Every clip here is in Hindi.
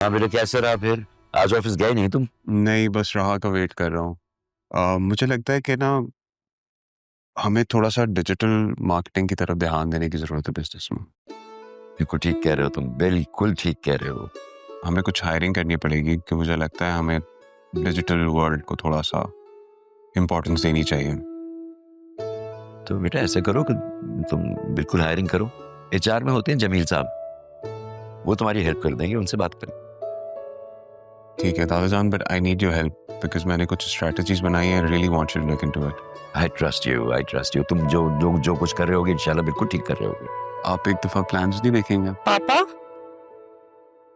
हाँ बेटा, कैसा रहा फिर? आज ऑफिस गए नहीं तुम? नहीं, बस राह का वेट कर रहा हूँ। मुझे लगता है कि ना हमें थोड़ा-सा डिजिटल मार्केटिंग की तरफ ध्यान देने की ज़रूरत है बिज़नेस में। बिल्कुल ठीक कह रहे हो तुम, बिल्कुल ठीक कह रहे हो। हमें कुछ हायरिंग करनी पड़ेगी कि मुझे लगता है हमें डिजिटल वर्ल्ड को थोड़ा-सा इम्पोर्टेंस देनी चाहिए। तो बेटा ऐसा करो कि तुम बिल्कुल हायरिंग करो। एचआर में होते हैं जमील साहब, वो तुम्हारी हेल्प कर देंगे, उनसे बात करो। ठीक है दादा जान, but I need your help because मैंने कुछ स्ट्रैटेजीज़ बनाई हैं। I really want you to look into it. I trust you. तुम जो कुछ कर रहे होगे इंशाल्लाह बिल्कुल ठीक कर रहे होगे। आप एक दफ़ा प्लान्स नहीं देखेंगे? पापा,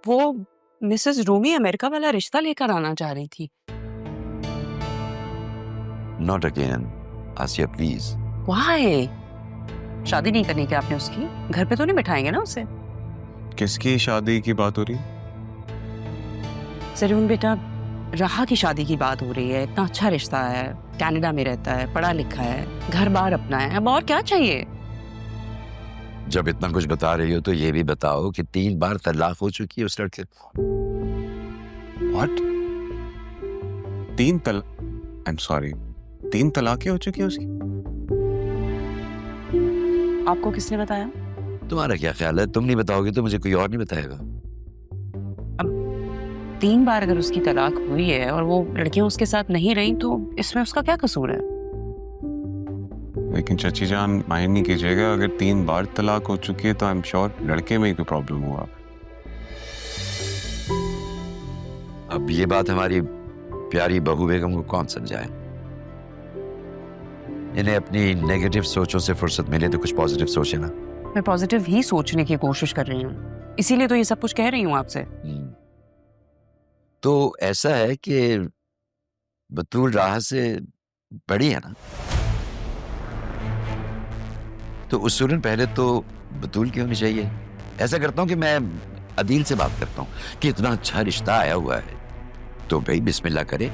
वो मिसेस रूमी अमेरिका वाला रिश्ता लेकर आना चाह रही थी। Not again Asiya please. Why? शादी नहीं करनी क्या आपने उसकी? घर पे तो नहीं बिठाएंगे ना उसे? किसकी शादी की बात हो रही? जरूर बेटा, राहा की शादी की बात हो रही है। इतना अच्छा रिश्ता है, कनाडा में रहता है, पढ़ा लिखा है, घर बार अपना है, अब और क्या चाहिए? जब इतना कुछ बता रही हो तो ये भी बताओ कि 3 बार तलाक हो चुकी है उस लड़के को। व्हाट? 3 आई एम सॉरी, 3 तलाक़ें हो चुकी हैं उसकी? आपको किसने बताया? तुम्हारा क्या ख्याल है? तुम नहीं बताओगे तो मुझे कोई और नहीं बताएगा। 3 बार अगर उसकी तलाक हुई है और वो लड़कियां उसके साथ नहीं रही तो इसमें उसका क्या कसूर है? लेकिन चाची जान माइंड नहीं कीजिएगा, अगर 3 बार तलाक हो चुकी है तो आई एम श्योर लड़के में ही कोई प्रॉब्लम हुआ। अब ये बात हमारी प्यारी बहू बेगम को कौन समझाए? इन्हें अपनी नेगेटिव सोचों से फुर्सत मिले तो कुछ पॉजिटिव सोचे ना। मैं पॉजिटिव ही सोचने की कोशिश कर रही हूँ, इसीलिए तो ये सब कुछ कह रही हूँ आपसे। तो ऐसा है कि बतूल राह से बड़ी है ना, तो उसूलन पहले तो बतूल की होनी चाहिए। ऐसा करता हूँ कि मैं अदील से बात करता हूँ कि इतना अच्छा रिश्ता आया हुआ है तो भाई बिस्मिल्लाह करे,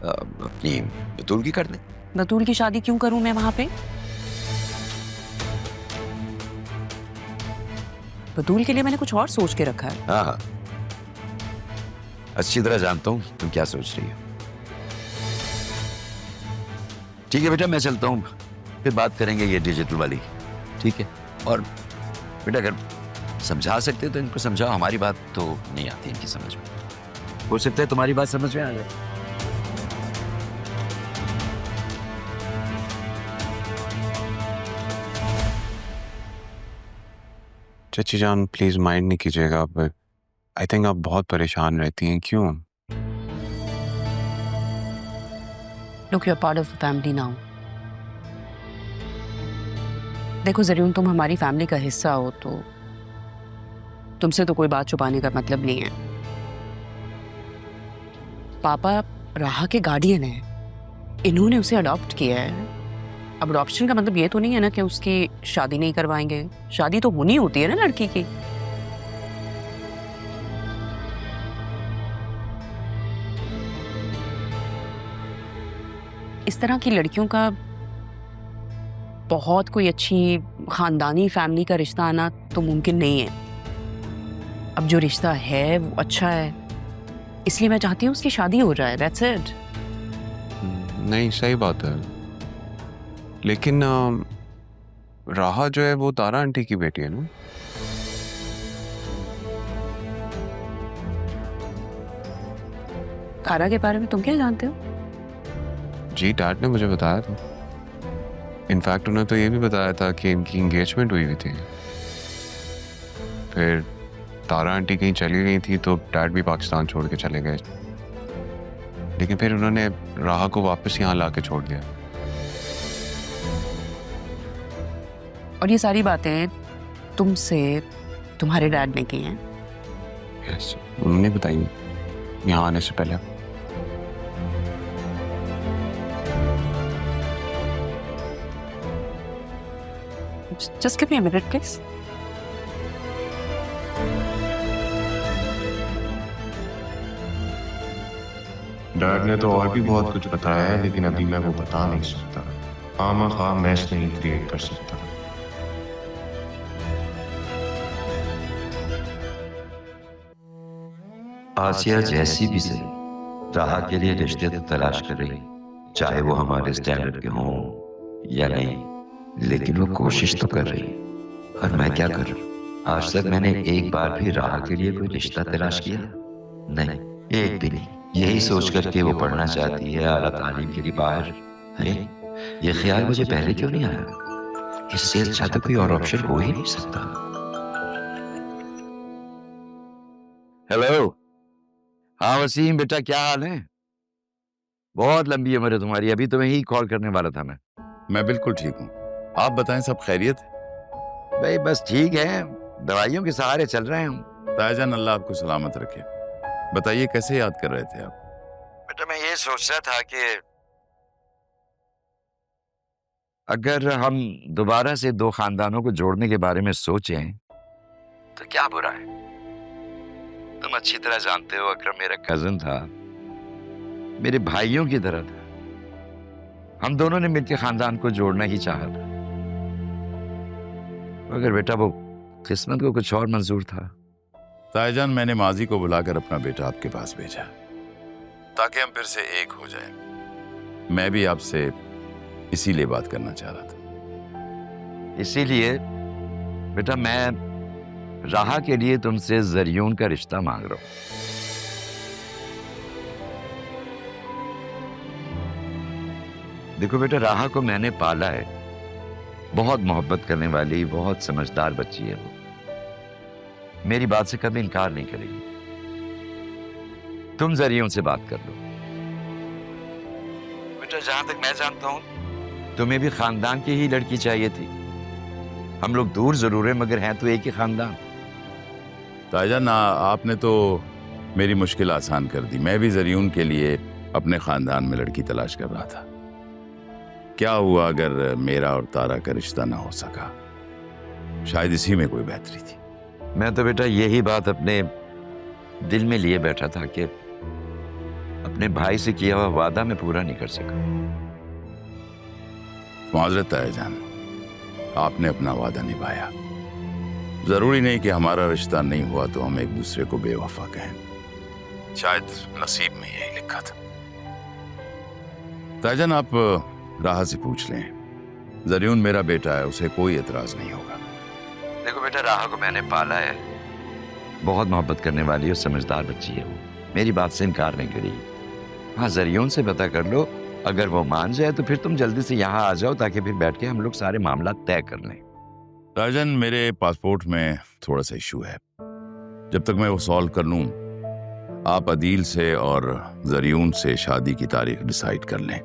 अपनी बतूल की कर दे। बतूल की शादी क्यों करूं मैं वहां पे? बतूल के लिए मैंने कुछ और सोच के रखा है। हाँ, अच्छी तरह जानता हूँ तुम क्या सोच रही हो। ठीक है बेटा, मैं चलता हूँ, फिर बात करेंगे ये डिजिटल वाली। ठीक है? और बेटा अगर समझा सकते तो इनको समझाओ, हमारी बात तो नहीं आती इनकी समझ में। हो सकता है तुम्हारी बात समझ में आ जाए। चाची जान प्लीज माइंड नहीं कीजिएगा, आप आई थिंक आप बहुत परेशान रहती हैं, क्यों? Look, you are part of the family now. देखो जरूर तुम हमारी फैमिली का हिस्सा हो तो तुमसे तो कोई बात छुपाने का मतलब नहीं है। पापा राहा के गार्डियन हैं, इन्होंने उसे अडॉप्ट किया है। अब अडॉप्शन का मतलब ये तो नहीं है ना कि उसकी शादी नहीं करवाएंगे। शादी तो होनी होती है ना लड़की की। इस तरह की लड़कियों का बहुत कोई अच्छी खानदानी फैमिली का रिश्ता आना तो मुमकिन नहीं है। अब जो रिश्ता है वो अच्छा है, इसलिए मैं चाहती हूँ उसकी शादी हो जाए। That's it. नहीं, सही बात है, लेकिन राहा जो है वो तारा आंटी की बेटी है ना? तारा के बारे में तुम क्या जानते हो? जी डैड ने मुझे बताया था। इनफैक्ट उन्होंने तो ये भी बताया था कि इनकी एंगेजमेंट हुई हुई थी, फिर तारा आंटी कहीं चली गई थी तो डैड भी पाकिस्तान छोड़ के चले गए, लेकिन फिर उन्होंने राहा को वापस यहाँ ला के छोड़ दिया। और ये सारी बातें तुमसे तुम्हारे डैड ने की हैं? यस, उन्होंने बताई यहाँ आने से पहले। Just give me a minute, please. Dad ने तो और भी बहुत कुछ बताया है, लेकिन अभी मैं वो बता नहीं सकता। खामखा मैस नहीं क्रिएट कर सकता। आसिया जैसी भी सही, राह के लिए रिश्ते तो तलाश कर रही, चाहे वो हमारे स्टैंडर्ड के हों या नहीं, लेकिन वो कोशिश तो कर रही। और मैं क्या करूं? आज तक मैंने एक बार भी राह के लिए कोई रिश्ता तलाश किया नहीं, एक भी नहीं। यही सोच करके वो पढ़ना चाहती है आला तालीम के लिए बाहर है। ये ख्याल मुझे पहले क्यों नहीं आया? इससे अच्छा तो कोई और ऑप्शन हो ही नहीं सकता। हेलो, हाँ वसीम बेटा, क्या हाल है? बहुत लंबी उम्र है तुम्हारी, अभी तुम्हें ही कॉल करने वाला था मैं बिल्कुल ठीक हूँ। आप बताएं, सब खैरियत? भाई बस ठीक है, दवाइयों के सहारे चल रहे हैं हम। तायाजान, अल्लाह आपको सलामत रखे। बताइए, कैसे याद कर रहे थे आप? बेटा मैं ये सोच रहा था कि अगर हम दोबारा से दो खानदानों को जोड़ने के बारे में सोचें तो क्या बुरा है? तुम अच्छी तरह जानते हो अकरम मेरा कजन था, मेरे भाइयों की तरह था। हम दोनों ने मिलकर खानदान को जोड़ना ही चाहा था, मगर बेटा वो किस्मत को कुछ और मंजूर था। तायाजान, मैंने माजी को बुलाकर अपना बेटा आपके पास भेजा ताकि हम फिर से एक हो जाएं। मैं भी आपसे इसीलिए बात करना चाह रहा था। इसीलिए बेटा मैं राह के लिए तुमसे जरियून का रिश्ता मांग रहा हूं। देखो बेटा, राह को मैंने पाला है, बहुत मोहब्बत करने वाली, बहुत समझदार बच्ची है वो। मेरी बात से कभी इनकार नहीं करेगी। तुम जरियून से बात कर लो। बेटा जहां तक मैं जानता हूं तुम्हें भी खानदान की ही लड़की चाहिए थी। हम लोग दूर जरूर हैं मगर हैं तो एक ही खानदान। तायाजान, आपने तो मेरी मुश्किल आसान कर दी। मैं भी जरियून के लिए अपने खानदान में लड़की तलाश कर रहा था। क्या हुआ अगर मेरा और तारा का रिश्ता ना हो सका? शायद इसी में कोई बेहतरी थी। मैं तो बेटा यही बात अपने दिल में लिए बैठा था कि अपने भाई से किया हुआ वादा मैं पूरा नहीं कर सका। माजरत तायाजान, आपने अपना वादा निभाया। जरूरी नहीं कि हमारा रिश्ता नहीं हुआ तो हम एक दूसरे को बेवफा कहें। शायद नसीब में यही लिखा था। तायाजान, आप राह से पूछ लें, जरियून मेरा बेटा है, उसे कोई एतराज नहीं होगा। देखो बेटा, राह को मैंने पाला है, बहुत मोहब्बत करने वाली और समझदार बच्ची है वो। मेरी बात से इनकार नहीं करेगी। हाँ, जरियून से पता कर लो, अगर वो मान जाए तो फिर तुम जल्दी से यहाँ आ जाओ ताकि फिर बैठ के हम लोग सारे मामला तय कर लें। तायाजान, मेरे पासपोर्ट में थोड़ा सा इशू है। जब तक मैं वो सॉल्व कर लूं, आप अदील से और जरियून से शादी की तारीख डिसाइड कर लें।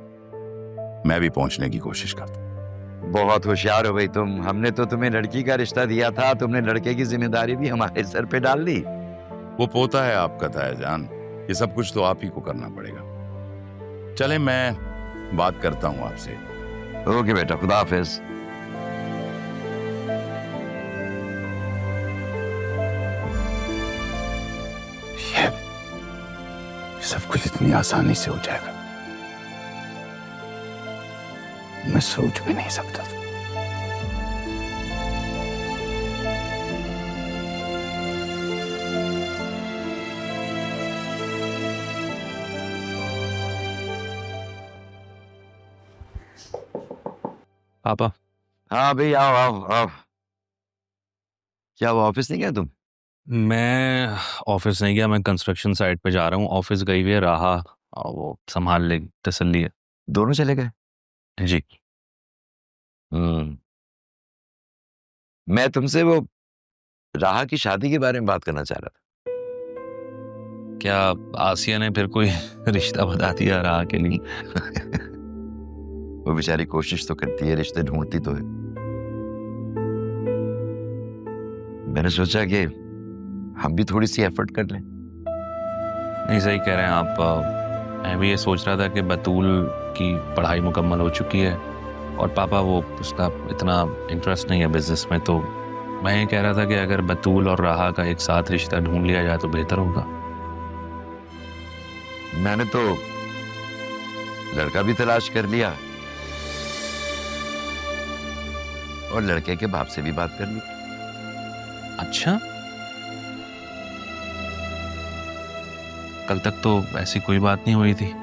मैं भी पहुंचने की कोशिश करता हूं। बहुत होशियार हो भाई तुम। हमने तो तुम्हें लड़की का रिश्ता दिया था, तुमने लड़के की जिम्मेदारी भी हमारे सर पे डाल दी। वो पोता है आपका तायाजान, ये सब कुछ तो आप ही को करना पड़ेगा। चले, मैं बात करता हूं आपसे। ओके बेटा, खुदा हाफिज। ये सब कुछ इतनी आसानी से हो जाएगा, मैं सोच भी नहीं सकता था। पापा, हाँ भाई, आओ आओ आओ। क्या वो ऑफिस नहीं गया तुम? मैं ऑफिस नहीं गया, मैं कंस्ट्रक्शन साइट पे जा रहा हूँ। ऑफिस गई हुई है राहा, और वो संभाल ले, तसल्ली है। दोनों चले गए? जी। मैं तुमसे वो राह की शादी के बारे में बात करना चाह रहा था। क्या आसिया ने फिर कोई रिश्ता बता दिया राहा के लिए? वो बेचारी कोशिश तो करती है, रिश्ते ढूंढती तो है। मैंने सोचा कि हम भी थोड़ी सी एफर्ट कर लें। नहीं, सही कह रहे हैं आप। मैं भी ये सोच रहा था कि बतूल की पढ़ाई मुकम्मल हो चुकी है और पापा वो उसका इतना इंटरेस्ट नहीं है बिजनेस में, तो मैं ये कह रहा था कि अगर बतूल और राहा का एक साथ रिश्ता ढूंढ लिया जाए तो बेहतर होगा। मैंने तो लड़का भी तलाश कर लिया और लड़के के बाप से भी बात कर ली। अच्छा, कल तक तो ऐसी कोई बात नहीं हुई थी।